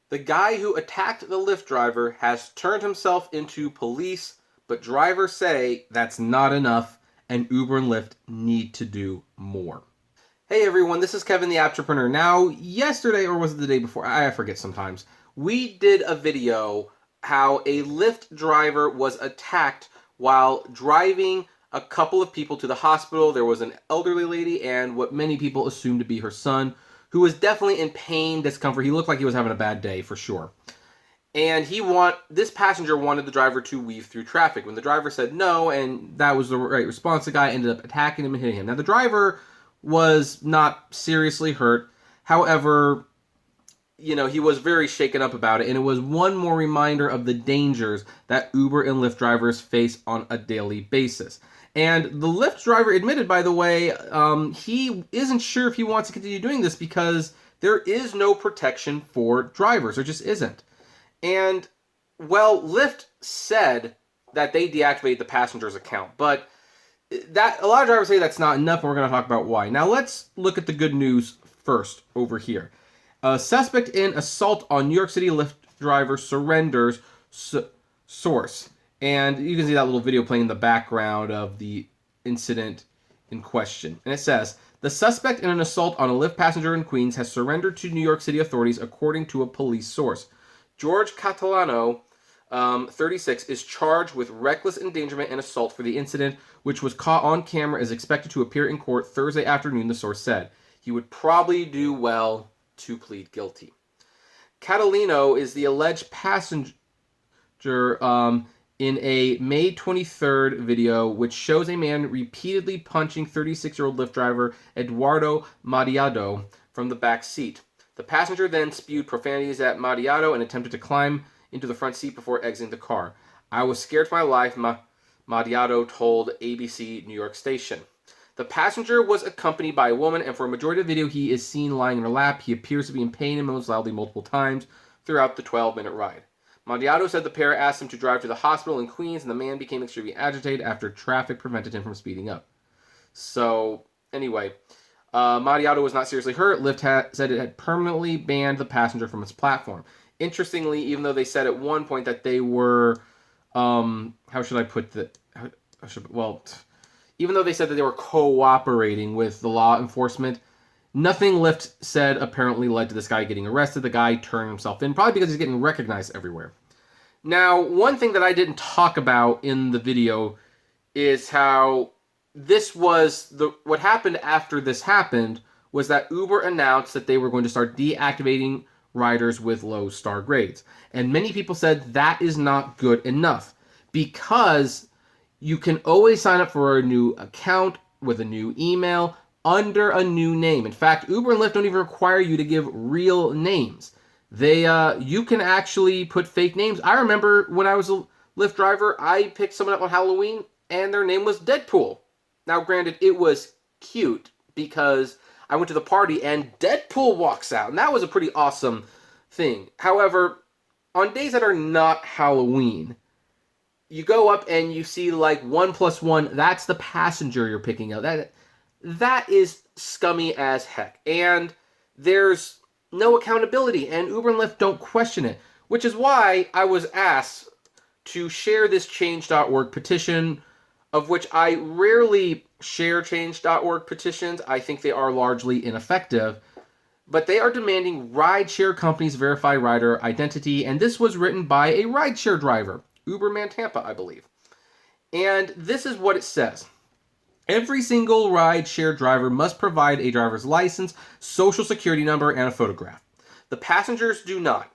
The guy who attacked the Lyft driver has turned himself into police, but drivers say that's not enough and Uber and Lyft need to do more. Hey everyone, this is Kevin the Apptrepreneur. Now, yesterday, or was it the day before? I forget sometimes. We did a video how a Lyft driver was attacked while driving a couple of people to the hospital. There was an elderly lady and what many people assumed to be her son, who was definitely in pain, discomfort. He looked like he was having a bad day for sure. And this passenger wanted the driver to weave through traffic. When the driver said no, and that was the right response, the guy ended up attacking him and hitting him. Now, the driver was not seriously hurt. However, he was very shaken up about it, and it was one more reminder of the dangers that Uber and Lyft drivers face on a daily basis. And the Lyft driver admitted, by the way, he isn't sure if he wants to continue doing this because there is no protection for drivers. There just isn't. And, well, Lyft said that they deactivated the passenger's account, but a lot of drivers say that's not enough, and we're going to talk about why. Now, let's look at the good news first over here. A suspect in assault on New York City Lyft driver surrenders, source. And you can see that little video playing in the background of the incident in question. And it says, the suspect in an assault on a Lyft passenger in Queens has surrendered to New York City authorities, according to a police source. George Catalano, 36, is charged with reckless endangerment and assault for the incident, which was caught on camera, is expected to appear in court Thursday afternoon, the source said. He would probably do well to plead guilty. Catalino is the alleged passenger in a May 23rd video, which shows a man repeatedly punching 36-year-old Lyft driver Eduardo Mariado from the back seat. The passenger then spewed profanities at Mariado and attempted to climb into the front seat before exiting the car. I was scared for my life, Mariado told ABC New York station. The passenger was accompanied by a woman, and for a majority of the video, he is seen lying in her lap. He appears to be in pain and moans loudly multiple times throughout the 12-minute ride. Mariado said the pair asked him to drive to the hospital in Queens, and the man became extremely agitated after traffic prevented him from speeding up. So, anyway, Mariado was not seriously hurt. Lyft said it had permanently banned the passenger from its platform. Interestingly, even though they said at one point that they were, how should I put that? Even though they said that they were cooperating with the law enforcement, nothing Lyft said apparently led to this guy getting arrested. The guy turned himself in, probably because he's getting recognized everywhere. Now, one thing that I didn't talk about in the video is how what happened after this happened was that Uber announced that they were going to start deactivating riders with low star grades. And many people said that is not good enough because you can always sign up for a new account with a new email under a new name. In fact, Uber and Lyft don't even require you to give real names. You can actually put fake names. I remember when I was a Lyft driver, I picked someone up on Halloween and their name was Deadpool. Now, granted, it was cute because I went to the party and Deadpool walks out, and that was a pretty awesome thing. However, on days that are not Halloween, you go up and you see like 1+1, that's the passenger you're picking up. That is scummy as heck. And there's no accountability, and Uber and Lyft don't question it, which is why I was asked to share this change.org petition, of which I rarely share change.org petitions. I think they are largely ineffective. But they are demanding rideshare companies verify rider identity, and this was written by a rideshare driver, Uberman Tampa, I believe. And this is what it says. Every single rideshare driver must provide a driver's license, social security number, and a photograph. The passengers do not.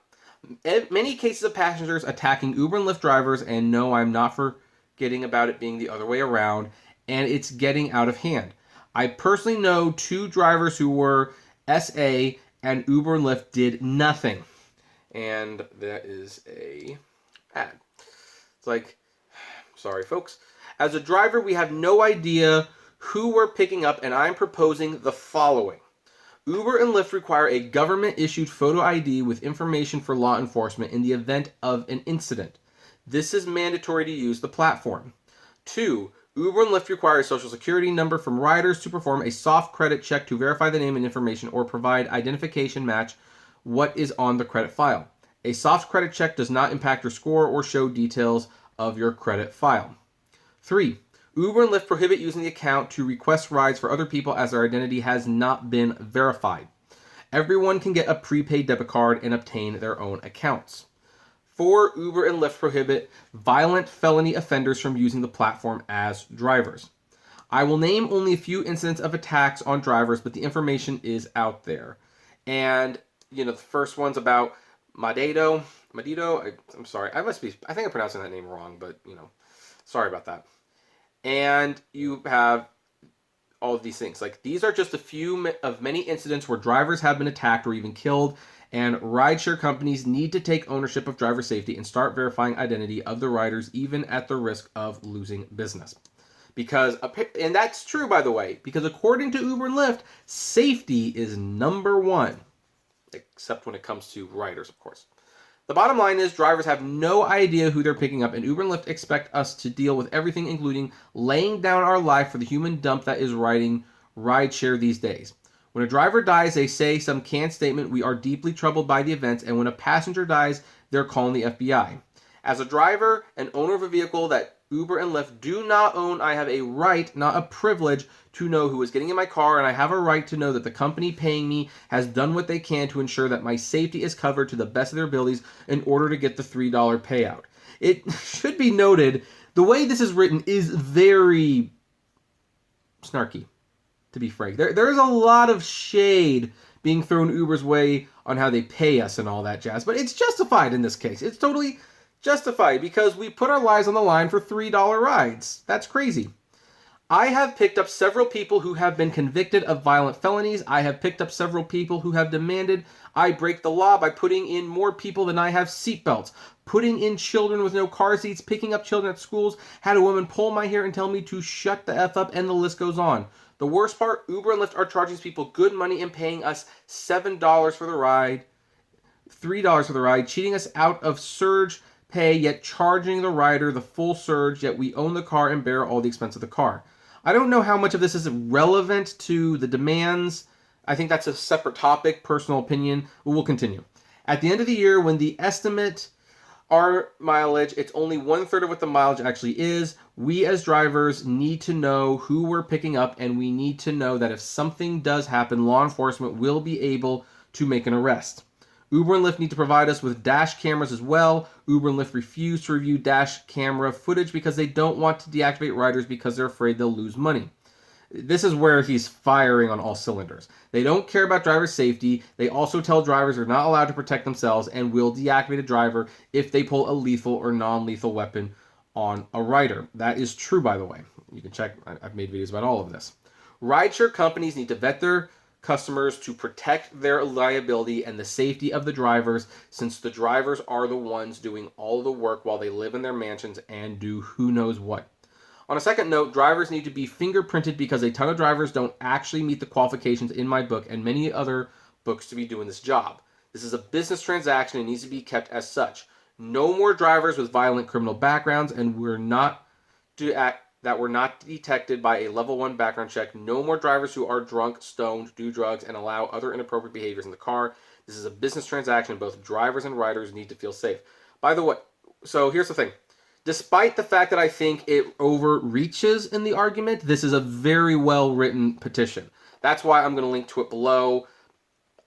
Many cases of passengers attacking Uber and Lyft drivers, and no, I'm not forgetting about it being the other way around, and it's getting out of hand. I personally know 2 drivers who were SA, and Uber and Lyft did nothing. And that is a ad. It's like, sorry folks. As a driver, we have no idea who we're picking up, and I'm proposing the following. Uber and Lyft require a government-issued photo ID with information for law enforcement in the event of an incident. This is mandatory to use the platform. 2. Uber and Lyft require a social security number from riders to perform a soft credit check to verify the name and information or provide identification match what is on the credit file. A soft credit check does not impact your score or show details of your credit file. 3. Uber and Lyft prohibit using the account to request rides for other people as their identity has not been verified. Everyone can get a prepaid debit card and obtain their own accounts. 4. Uber and Lyft prohibit violent felony offenders from using the platform as drivers. I will name only a few incidents of attacks on drivers, but the information is out there. And, the first one's about Madito. I'm sorry. I think I'm pronouncing that name wrong, but, sorry about that. And you have all of these things. Like, these are just a few of many incidents where drivers have been attacked or even killed, and rideshare companies need to take ownership of driver safety and start verifying identity of the riders, even at the risk of losing business. And that's true, by the way, because according to Uber and Lyft, safety is number one, except when it comes to riders, of course. The bottom line is drivers have no idea who they're picking up, and Uber and Lyft expect us to deal with everything, including laying down our life for the human dump that is riding rideshare these days. When a driver dies, they say some canned statement, "We are deeply troubled by the events," and when a passenger dies, they're calling the FBI. As a driver and owner of a vehicle that Uber and Lyft do not own, I have a right, not a privilege, to know who is getting in my car, and I have a right to know that the company paying me has done what they can to ensure that my safety is covered to the best of their abilities in order to get the $3 payout. It should be noted, the way this is written is very snarky, to be frank. There's a lot of shade being thrown Uber's way on how they pay us and all that jazz, but it's justified in this case. It's totally justified because we put our lives on the line for $3 rides. That's crazy. I have picked up several people who have been convicted of violent felonies. I have picked up several people who have demanded I break the law by putting in more people than I have seatbelts, putting in children with no car seats, picking up children at schools, had a woman pull my hair and tell me to shut the F up, and the list goes on. The worst part, Uber and Lyft are charging people good money and paying us $7 for the ride, $3 for the ride, cheating us out of surge pay, yet charging the rider the full surge, yet we own the car and bear all the expense of the car. I don't know how much of this is relevant to the demands. I think that's a separate topic, personal opinion. We'll continue. At the end of the year, when the estimate our mileage, it's only 1/3 of what the mileage actually is. We as drivers need to know who we're picking up, and we need to know that if something does happen, law enforcement will be able to make an arrest. Uber and Lyft need to provide us with dash cameras as well. Uber and Lyft refuse to review dash camera footage because they don't want to deactivate riders because they're afraid they'll lose money. This is where he's firing on all cylinders. They don't care about driver safety. They also tell drivers they're not allowed to protect themselves and will deactivate a driver if they pull a lethal or non-lethal weapon on a rider. That is true, by the way. You can check. I've made videos about all of this. Rideshare companies need to vet their customers to protect their liability and the safety of the drivers, since the drivers are the ones doing all the work while they live in their mansions and do who knows what. On a second note, drivers need to be fingerprinted because a ton of drivers don't actually meet the qualifications in my book and many other books to be doing this job. This is a business transaction and needs to be kept as such. No more drivers with violent criminal backgrounds and were not detected by a level 1 background check. No more drivers who are drunk, stoned, do drugs, and allow other inappropriate behaviors in the car. This is a business transaction. Both drivers and riders need to feel safe. By the way, so here's the thing. Despite the fact that I think it overreaches in the argument, this is a very well-written petition. That's why I'm going to link to it below.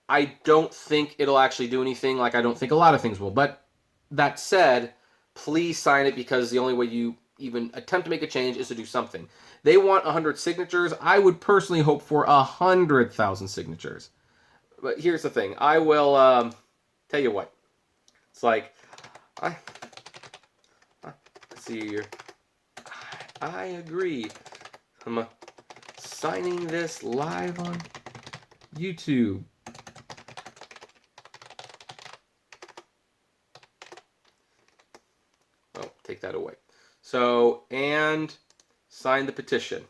I don't think it'll actually do anything, like I don't think a lot of things will. But that said, please sign it, because the only way you even attempt to make a change is to do something. They want 100 signatures. I would personally hope for 100,000 signatures. But here's the thing. I will tell you what. It's like, let's see here. I agree. I'm signing this live on YouTube. Oh, take that away. So, and sign the petition.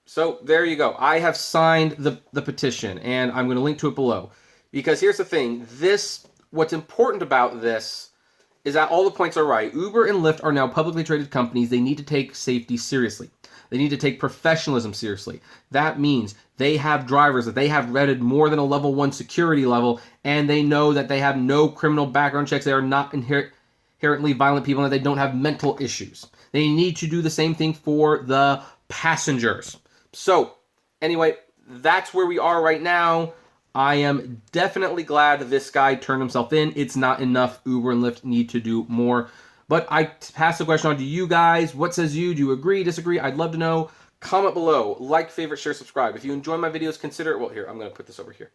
So, there you go. I have signed the petition, and I'm going to link to it below. Because here's the thing. What's important about this is that all the points are right. Uber and Lyft are now publicly traded companies. They need to take safety seriously. They need to take professionalism seriously. That means they have drivers that they have vetted more than a level 1 security level, and they know that they have no criminal background checks. They are not inherently violent people, and that they don't have mental issues. They need to do the same thing for the passengers. So, anyway, that's where we are right now. I am definitely glad this guy turned himself in. It's not enough. Uber and Lyft need to do more. But I pass the question on to you guys. What says you? Do you agree, disagree? I'd love to know. Comment below. Like, favorite, share, subscribe. If you enjoy my videos, consider... Well, here, I'm going to put this over here.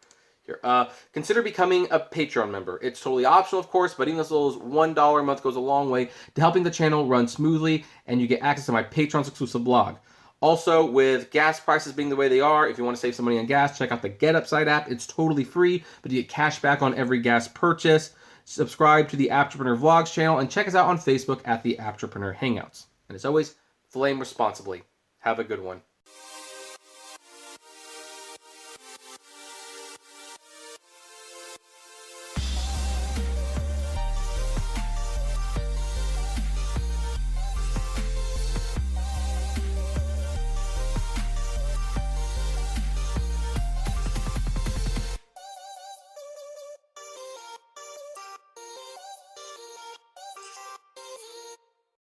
Consider becoming a Patreon member. It's totally optional, of course, but even as little as $1 a month goes a long way to helping the channel run smoothly, and you get access to my Patreon's exclusive blog. Also, with gas prices being the way they are, if you want to save some money on gas, check out the GetUpside app. It's totally free, but you get cash back on every gas purchase. Subscribe to the Apptrepreneur Vlogs channel, and check us out on Facebook at the Apptrepreneur Hangouts. And as always, flame responsibly. Have a good one.